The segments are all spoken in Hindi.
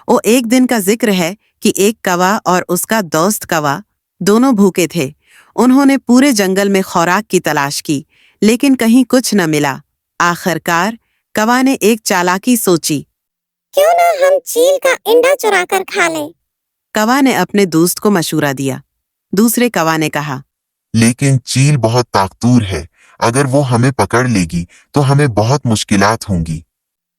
वो एक दिन का जिक्र है कि एक कौवा और उसका दोस्त कौवा दोनों भूखे थे। उन्होंने पूरे जंगल में खुराक की तलाश की, लेकिन कहीं कुछ न मिला। आखिरकार कौवा ने एक चालाकी सोची। क्यों ना हम चील का अंडा चुरा कर खा लें। कौवा ने अपने दोस्त को मशूरा दिया। दूसरे कौवा ने कहा, लेकिन चील बहुत ताकतवर है, अगर वो हमें पकड़ लेगी तो हमें बहुत मुश्किलात होंगी।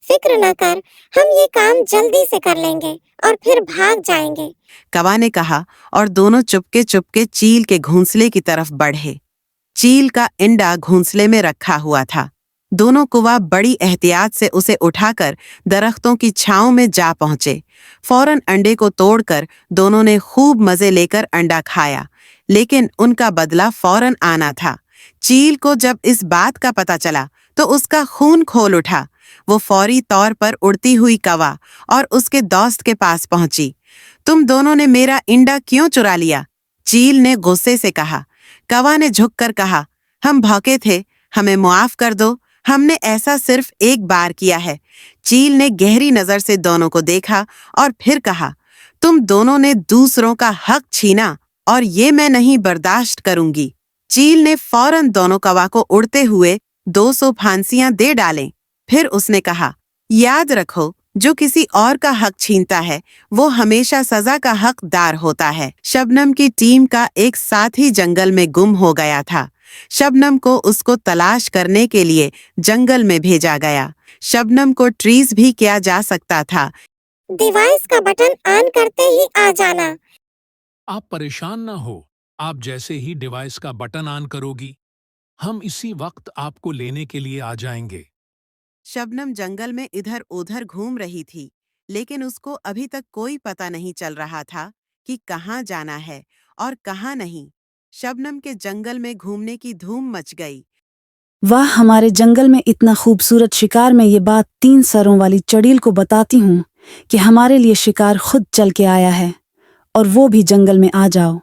फिक्र न कर, हम ये काम जल्दी से कर लेंगे और फिर भाग जाएंगे। कौवा ने कहा और दोनों चुपके चुपके चील के घोंसले की तरफ बढ़े। चील का अंडा घोंसले में रखा हुआ था। दोनों कौवा बड़ी एहतियात से उसे उठाकर दरख्तों की छांव में जा पहुंचे। फौरन अंडे को तोड़कर दोनों ने खूब मजे लेकर अंडा खाया, लेकिन उनका बदला फौरन आना था। चील को जब इस बात का पता चला तो उसका खून खोल उठा। वो फौरी तौर पर उड़ती हुई कौवा और उसके दोस्त के पास पहुंची। तुम दोनों ने मेरा अंडा क्यों चुरा लिया? चील ने गुस्से से कहा। कौवा ने झुककर कहा, हम भौंके थे, हमें मुआफ कर दो, हमने ऐसा सिर्फ एक बार किया है। चील ने गहरी नजर से दोनों को देखा और फिर कहा, तुम दोनों ने दूसरों का हक छीना और ये मैं नहीं बर्दाश्त करूंगी। चील ने फौरन दोनों कौवा को उड़ते हुए 200 फांसियां दे डालें। फिर उसने कहा, याद रखो, जो किसी और का हक छीनता है वो हमेशा सजा का हकदार होता है। शबनम की टीम का एक साथी जंगल में गुम हो गया था। शबनम को उसको तलाश करने के लिए जंगल में भेजा गया। शबनम को ट्रीज भी किया जा सकता था। डिवाइस का बटन ऑन करते ही आ जाना। आप परेशान ना हो, आप जैसे ही डिवाइस का बटन ऑन करोगी, हम इसी वक्त आपको लेने के लिए आ जाएंगे। शबनम जंगल में इधर उधर घूम रही थी, लेकिन उसको अभी तक कोई पता नहीं चल रहा था कि कहाँ जाना है और कहाँ नहीं। शबनम के जंगल में घूमने की धूम मच गई। वाह, हमारे जंगल में इतना खूबसूरत शिकार। मैं ये बात 3 सरों वाली चड़ील को बताती हूँ कि हमारे लिए शिकार खुद चल के आया है और वो भी जंगल में आ जाओ।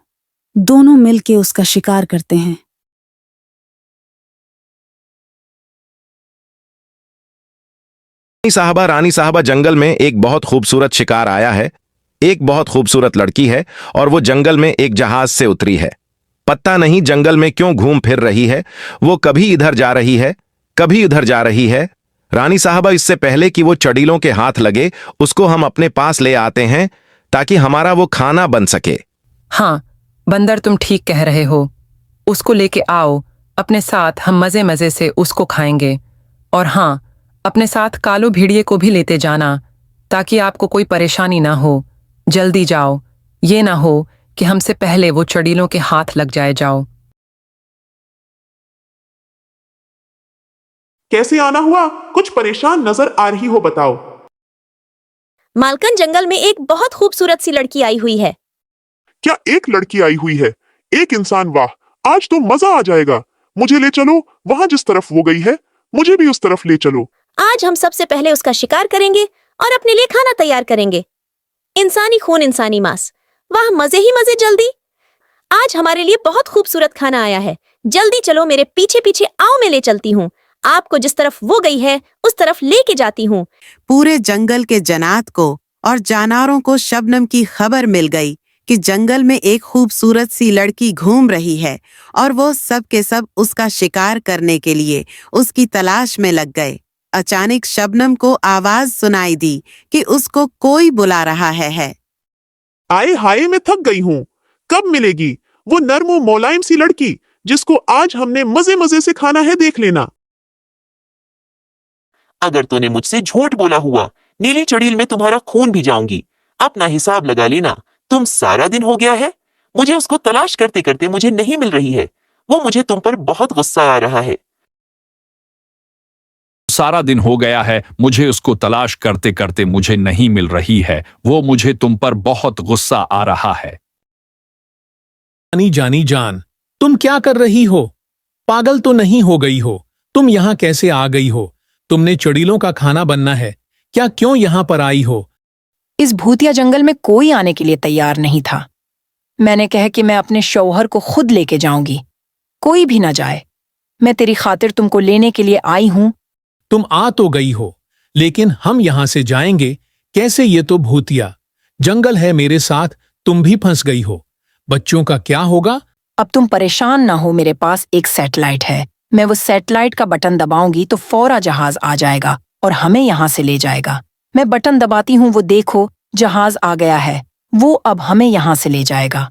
दोनों मिलके उसका शिकार करते हैं। रानी साहबा, जंगल में एक बहुत खूबसूरत शिकार आया है। एक बहुत खूबसूरत लड़की है और वो जंगल में एक जहाज से उतरी है। पता नहीं जंगल में क्यों घूम फिर रही है। वो कभी इधर जा रही है, कभी उधर जा रही है। रानी साहबा, इससे पहले कि वो चड़ीलों के हाथ लगे, उसको हम अपने पास ले आते हैं ताकि हमारा वो खाना बन सके। हाँ बंदर, तुम ठीक कह रहे हो। उसको लेके आओ अपने साथ, हम मजे मजे से उसको खाएंगे। और हाँ, अपने साथ कालो भेड़िए को भी लेते जाना ताकि आपको कोई परेशानी ना हो। जल्दी जाओ, ये ना हो कि हमसे पहले वो चड़ीलों के हाथ लग जाओ। कैसे आना हुआ? कुछ परेशान नजर आ रही हो, बताओ। मालकन, जंगल में एक बहुत खूबसूरत सी लड़की आई हुई है। क्या एक लड़की आई हुई है? एक इंसान? वाह, आज तो मजा आ जाएगा। मुझे ले चलो, वहां जिस तरफ वो गई है मुझे भी उस तरफ ले चलो। आज हम सबसे पहले उसका शिकार करेंगे और अपने लिए खाना तैयार करेंगे। इंसानी खून, इंसानी मांस, वाह मजे ही मजे। जल्दी, आज हमारे लिए बहुत खूबसूरत खाना आया है। जल्दी चलो, मेरे पीछे पीछे आओ, मैं ले चलती हूँ आपको। जिस तरफ वो गई है उस तरफ लेके जाती हूँ। पूरे जंगल के जनात को और जानवरों को शबनम की खबर मिल गई कि जंगल में एक खूबसूरत सी लड़की घूम रही है और वो सब के सब उसका शिकार करने के लिए उसकी तलाश में लग गए। अचानक शबनम को आवाज सुनाई दी कि उसको कोई बुला रहा है। आए हाय, मैं थक गई हूँ। कब मिलेगी वो नर्म और मुलायम सी लड़की जिसको आज हमने मजे मजे से खाना है? देख लेना। अगर तूने मुझसे झूठ बोला हुआ, नीली चड़ील में तुम्हारा खून भी जाऊंगी। अपना हिसाब लगा लेना। तुम सारा दिन हो गया है मुझे उसको तलाश करते करते, मुझे नहीं मिल रही है। वो मुझे तुम पर बहुत गुस्सा आ रहा है। सारा दिन हो गया है मुझे उसको तलाश करते करते, मुझे नहीं मिल रही है। वो मुझे तुम पर बहुत गुस्सा आ रहा है। जानी जान, तुम क्या कर रही हो? पागल तो नहीं हो गई हो? तुम यहाँ कैसे आ गई हो? तुमने चड़ीलों का खाना बनना है क्या? क्यों यहाँ पर आई हो? इस भूतिया जंगल में कोई आने के लिए तैयार नहीं था। मैंने कहा कि मैं अपने शौहर को खुद लेके जाऊंगी, कोई भी ना जाए। मैं तेरी खातिर तुमको लेने के लिए आई हूं। तुम आ तो गई हो, लेकिन हम यहाँ से जाएंगे कैसे? ये तो भूतिया जंगल है, मेरे साथ तुम भी फंस गई हो। बच्चों का क्या होगा? अब तुम परेशान ना हो, मेरे पास एक सैटेलाइट है। मैं वो सैटेलाइट का बटन दबाऊंगी तो फौरा जहाज आ जाएगा और हमें यहाँ से ले जाएगा। मैं बटन दबाती हूँ, वो देखो जहाज आ गया है। वो अब हमें यहाँ से ले जाएगा।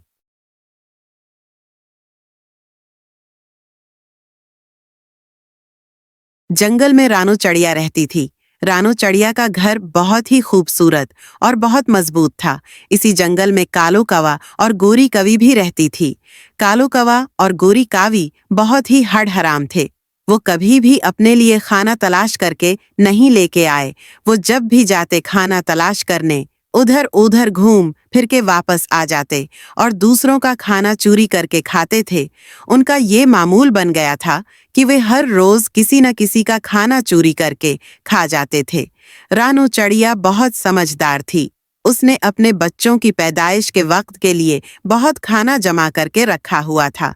जंगल में रानो चिड़िया रहती थी। रानो चिड़िया का घर बहुत ही खूबसूरत और बहुत मजबूत था। इसी जंगल में कालो कौवा और गोरी कवि भी रहती थी। कालो कौवा और गोरी कावी बहुत ही हड़हराम थे। वो कभी भी अपने लिए खाना तलाश करके नहीं लेके आए। वो जब भी जाते खाना तलाश करने, उधर उधर घूम फिर के वापस आ जाते और दूसरों का खाना चोरी करके खाते थे। उनका ये मामूल बन गया था कि वे हर रोज किसी न किसी का खाना चोरी करके खा जाते थे। रानो चिड़िया बहुत समझदार थी। उसने अपने बच्चों की पैदाइश के वक्त के लिए बहुत खाना जमा करके रखा हुआ था,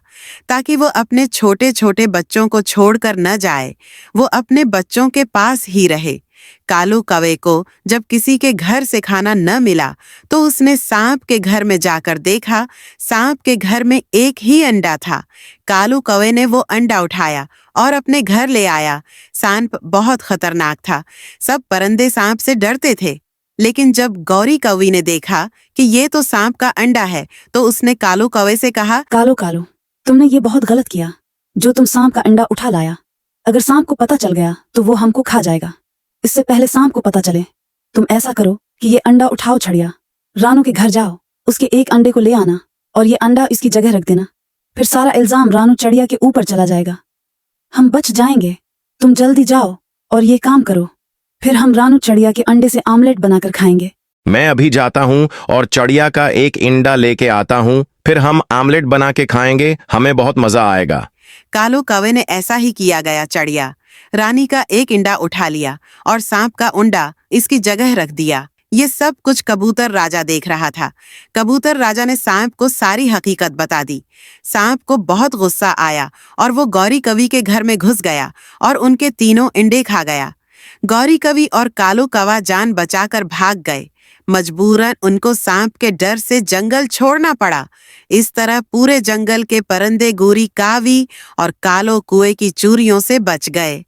ताकि वो अपने छोटे छोटे बच्चों को छोड़कर न जाए। वो अपने बच्चों के पास ही रहे। कालू कौवे को जब किसी के घर से खाना न मिला तो उसने सांप के घर में जाकर देखा। सांप के घर में एक ही अंडा था। कालू कौवे ने वो अंडा उठाया और अपने घर ले आया। सांप बहुत खतरनाक था। सब परिंदे सांप से डरते थे, लेकिन जब गौरी कौवी ने देखा कि ये तो सांप का अंडा है तो उसने कालू कौवे से कहा, कालो कालो, तुमने ये बहुत गलत किया जो तुम सांप का अंडा उठा लाया। अगर सांप को पता चल गया तो वो हमको खा जाएगा। इससे पहले सांप को पता चले तुम ऐसा करो कि ये अंडा उठाओ चिड़िया, रानू के घर जाओ, उसके एक अंडे को ले आना और ये अंडा इसकी जगह रख देना। फिर सारा इल्जाम रानू चिड़िया के ऊपर चला जाएगा। हम बच जाएंगे। तुम जल्दी जाओ और ये काम करो, फिर हम रानू चिड़िया के अंडे से आमलेट बनाकर खाएंगे। मैं अभी जाता हूँ और चिड़िया का एक इंडा लेके आता हूँ, फिर हम आमलेट बना के खाएंगे। हमें बहुत मजा आएगा। कालो कौवे ने ऐसा ही किया गया। चिड़िया रानी का एक इंडा उठा लिया और सांप का अंडा इसकी जगह रख दिया। ये सब कुछ कबूतर राजा देख रहा था। कबूतर राजा ने सांप को सारी हकीकत बता दी। सांप को बहुत गुस्सा आया और वो गौरी कवि के घर में घुस गया और उनके तीनों इंडे खा गया। गौरी कवि और कालो कौवा जान बचाकर भाग गए। मजबूरन उनको सांप के डर से जंगल छोड़ना पड़ा। इस तरह पूरे जंगल के परिंदे गोरी कावी और कालो कुएं की चूरियों से बच गए।